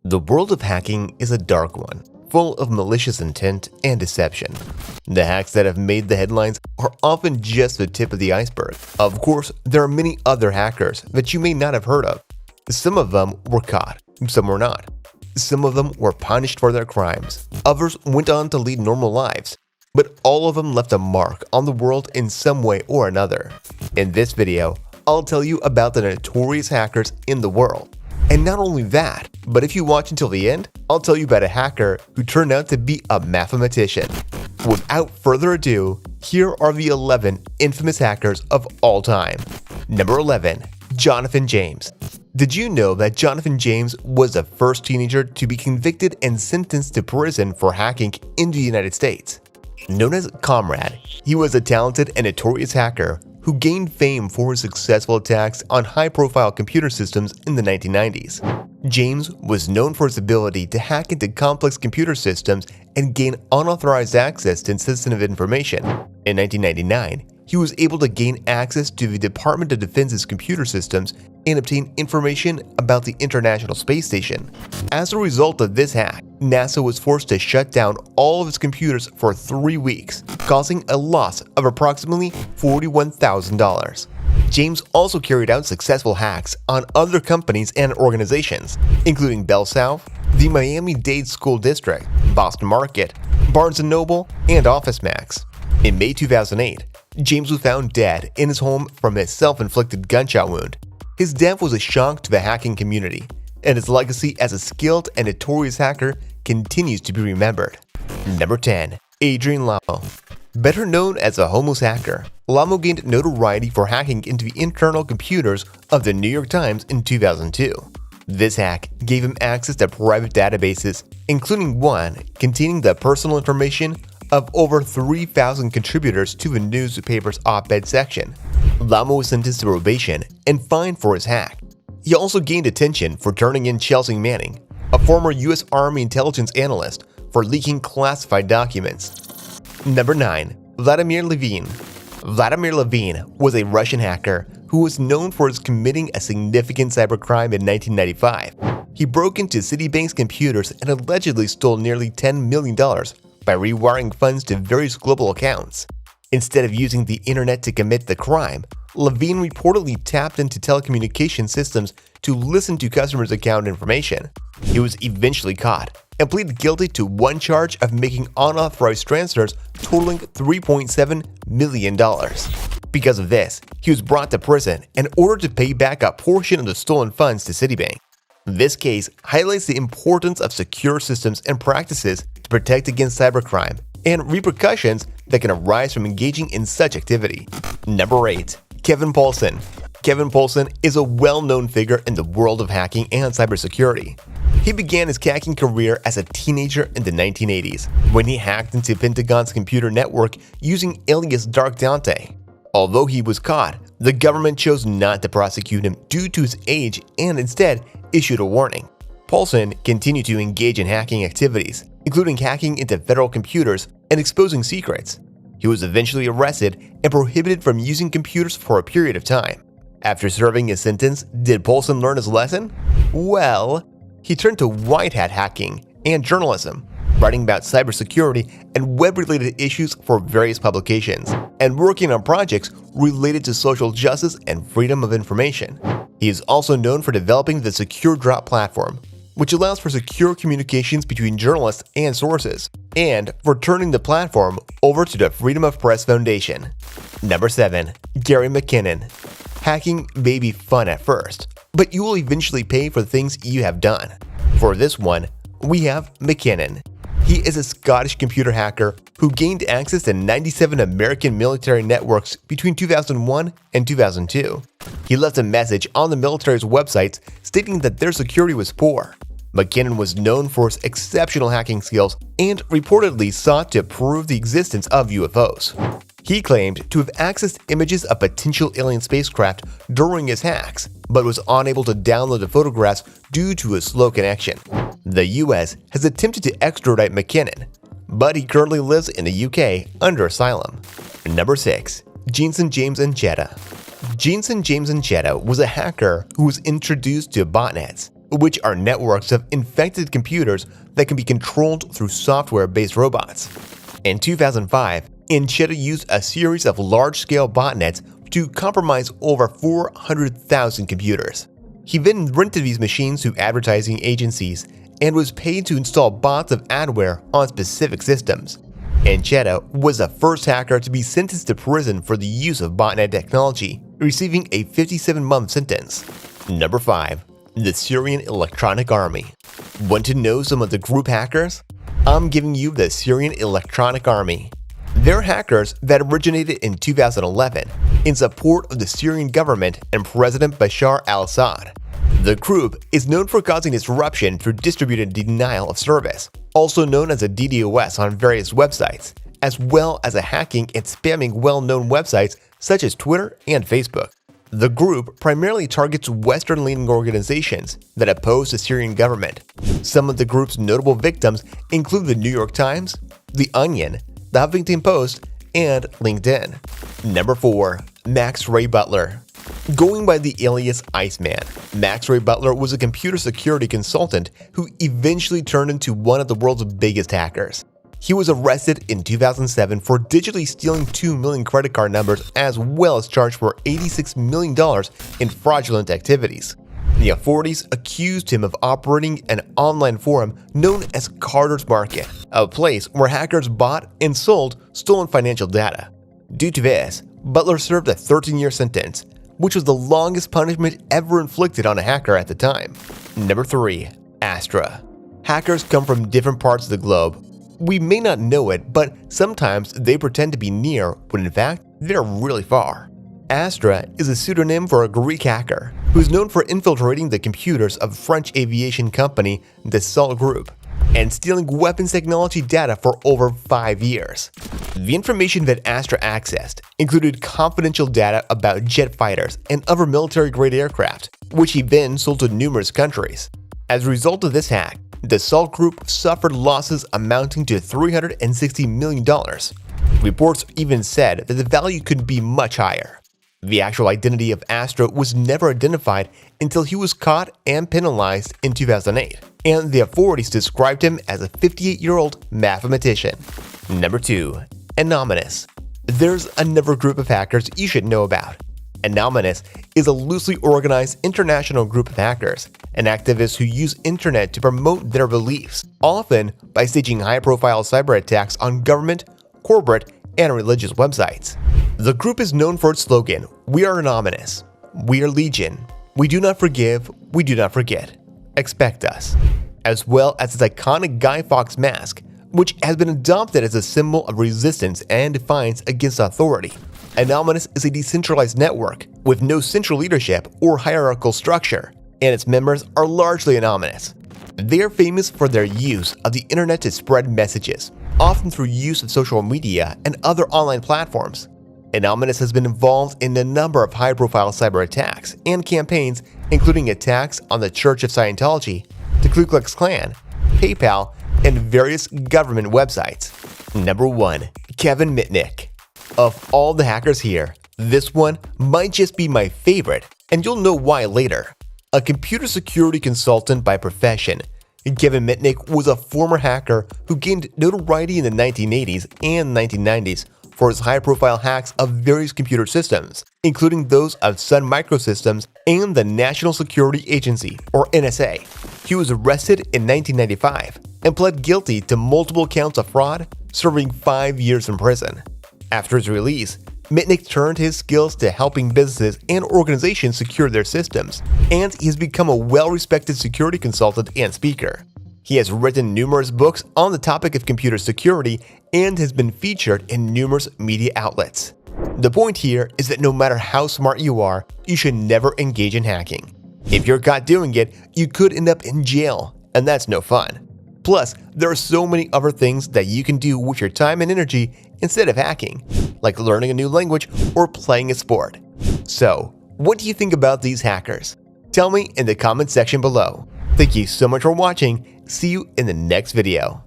The world of hacking is a dark one, full of malicious intent and deception. The hacks that have made the headlines are often just the tip of the iceberg. Of course, there are many other hackers that you may not have heard of. Some of them were caught, some were not. Some of them were punished for their crimes. Others went on to lead normal lives. But all of them left a mark on the world in some way or another. In this video, I'll tell you about the notorious hackers in the world. And not only that, but if you watch until the end, I'll tell you about a hacker who turned out to be a mathematician. Without further ado, here are the 11 infamous hackers of all time. Number 11. Jonathan James. Did you know that Jonathan James was the first teenager to be convicted and sentenced to prison for hacking in the United States? Known as Comrade, he was a talented and notorious hacker who gained fame for his successful attacks on high-profile computer systems in the 1990s. James was known for his ability to hack into complex computer systems and gain unauthorized access to sensitive information. In 1999, he was able to gain access to the Department of Defense's computer systems and obtain information about the International Space Station. As a result of this hack, NASA was forced to shut down all of its computers for 3 weeks, causing a loss of approximately $41,000. James also carried out successful hacks on other companies and organizations, including Bell South, the Miami-Dade School District, Boston Market, Barnes & Noble, and OfficeMax. In May 2008, James was found dead in his home from a self-inflicted gunshot wound. His death was a shock to the hacking community, and his legacy as a skilled and notorious hacker continues to be remembered. Number 10. Adrian Lamo. Better known as a homeless hacker, Lamo gained notoriety for hacking into the internal computers of the New York Times in 2002. This hack gave him access to private databases, including one containing the personal information of over 3,000 contributors to the newspaper's op-ed section. Lamo was sentenced to probation and fined for his hack. He also gained attention for turning in Chelsea Manning, a former U.S. Army intelligence analyst, for leaking classified documents. Number 9. Vladimir Levin. Vladimir Levin was a Russian hacker who was known for his committing a significant cybercrime in 1995. He broke into Citibank's computers and allegedly stole nearly $10 million by rewiring funds to various global accounts. Instead of using the internet to commit the crime, Levin reportedly tapped into telecommunication systems to listen to customers' account information. He was eventually caught and pleaded guilty to one charge of making unauthorized transfers totaling $3.7 million. Because of this, he was brought to prison and ordered to pay back a portion of the stolen funds to Citibank. This case highlights the importance of secure systems and practices to protect against cybercrime and repercussions that can arise from engaging in such activity. Number 8. Kevin Poulsen. Kevin Poulsen is a well-known figure in the world of hacking and cybersecurity. He began his hacking career as a teenager in the 1980s when he hacked into Pentagon's computer network using alias Dark Dante. Although he was caught, the government chose not to prosecute him due to his age and instead issued a warning. Poulsen continued to engage in hacking activities, including hacking into federal computers and exposing secrets. He was eventually arrested and prohibited from using computers for a period of time. After serving his sentence, did Poulsen learn his lesson? Well, he turned to white hat hacking and journalism, writing about cybersecurity and web-related issues for various publications, and working on projects related to social justice and freedom of information. He is also known for developing the Secure Drop platform, which allows for secure communications between journalists and sources, and for turning the platform over to the Freedom of Press Foundation. Number 7. Gary McKinnon. Hacking may be fun at first, but you will eventually pay for the things you have done. For this one, we have McKinnon. He is a Scottish computer hacker who gained access to 97 American military networks between 2001 and 2002. He left a message on the military's websites stating that their security was poor. McKinnon was known for his exceptional hacking skills and reportedly sought to prove the existence of UFOs. He claimed to have accessed images of potential alien spacecraft during his hacks, but was unable to download the photographs due to a slow connection. The US has attempted to extradite McKinnon, but he currently lives in the UK under asylum. Number 6. Jensen James Ncheta. Jensen James Ncheta was a hacker who was introduced to botnets which are networks of infected computers that can be controlled through software-based robots. In 2005, Encheta used a series of large-scale botnets to compromise over 400,000 computers. He then rented these machines to advertising agencies and was paid to install bots of adware on specific systems. Encheta was the first hacker to be sentenced to prison for the use of botnet technology, receiving a 57-month sentence. Number 5. The Syrian Electronic Army. Want to know some of the group hackers? I'm giving you the Syrian Electronic Army. They're hackers that originated in 2011 in support of the Syrian government and President Bashar al-Assad. The group is known for causing disruption through distributed denial of service, also known as a DDoS on various websites, as well as a hacking and spamming well-known websites such as Twitter and Facebook. The group primarily targets Western-leaning organizations that oppose the Syrian government. Some of the group's notable victims include the New York Times, The Onion, The Huffington Post, and LinkedIn. Number 4. Max Ray Butler. Going by the alias Iceman, Max Ray Butler was a computer security consultant who eventually turned into one of the world's biggest hackers. He was arrested in 2007 for digitally stealing 2 million credit card numbers as well as charged for $86 million in fraudulent activities. The authorities accused him of operating an online forum known as Carter's Market, a place where hackers bought and sold stolen financial data. Due to this, Butler served a 13-year sentence, which was the longest punishment ever inflicted on a hacker at the time. Number 3. Astra. Hackers come from different parts of the globe. We may not know it, but sometimes they pretend to be near when in fact they're really far. Astra is a pseudonym for a Greek hacker who is known for infiltrating the computers of French aviation company Dassault Group and stealing weapons technology data for over 5 years. The information that Astra accessed included confidential data about jet fighters and other military-grade aircraft, which he then sold to numerous countries. As a result of this hack, Dassault Group suffered losses amounting to $360 million. Reports even said that the value could be much higher. The actual identity of Astra was never identified until he was caught and penalized in 2008, and the authorities described him as a 58-year-old mathematician. Number 2. Anonymous. There's another group of hackers you should know about. Anonymous is a loosely organized international group of hackers and activists who use internet to promote their beliefs, often by staging high-profile cyber attacks on government, corporate, and religious websites. The group is known for its slogan, "We are anonymous. We are legion. We do not forgive. We do not forget. Expect us," as well as its iconic Guy Fawkes mask, which has been adopted as a symbol of resistance and defiance against authority. Anonymous is a decentralized network with no central leadership or hierarchical structure, and its members are largely anonymous. They are famous for their use of the internet to spread messages, often through use of social media and other online platforms. Anonymous has been involved in a number of high-profile cyber attacks and campaigns, including attacks on the Church of Scientology, the Ku Klux Klan, PayPal, and various government websites. Number 1. Kevin Mitnick. Of all the hackers here, this one might just be my favorite, and you'll know why later. A computer security consultant by profession, Kevin Mitnick was a former hacker who gained notoriety in the 1980s and 1990s for his high-profile hacks of various computer systems, including those of Sun Microsystems and the National Security Agency, or NSA. He was arrested in 1995 and pled guilty to multiple counts of fraud, serving 5 years in prison. After his release, Mitnick turned his skills to helping businesses and organizations secure their systems, and he has become a well-respected security consultant and speaker. He has written numerous books on the topic of computer security and has been featured in numerous media outlets. The point here is that no matter how smart you are, you should never engage in hacking. If you're caught doing it, you could end up in jail, and that's no fun. Plus, there are so many other things that you can do with your time and energy instead of hacking, like learning a new language or playing a sport. So, what do you think about these hackers? Tell me in the comment section below. Thank you so much for watching. See you in the next video.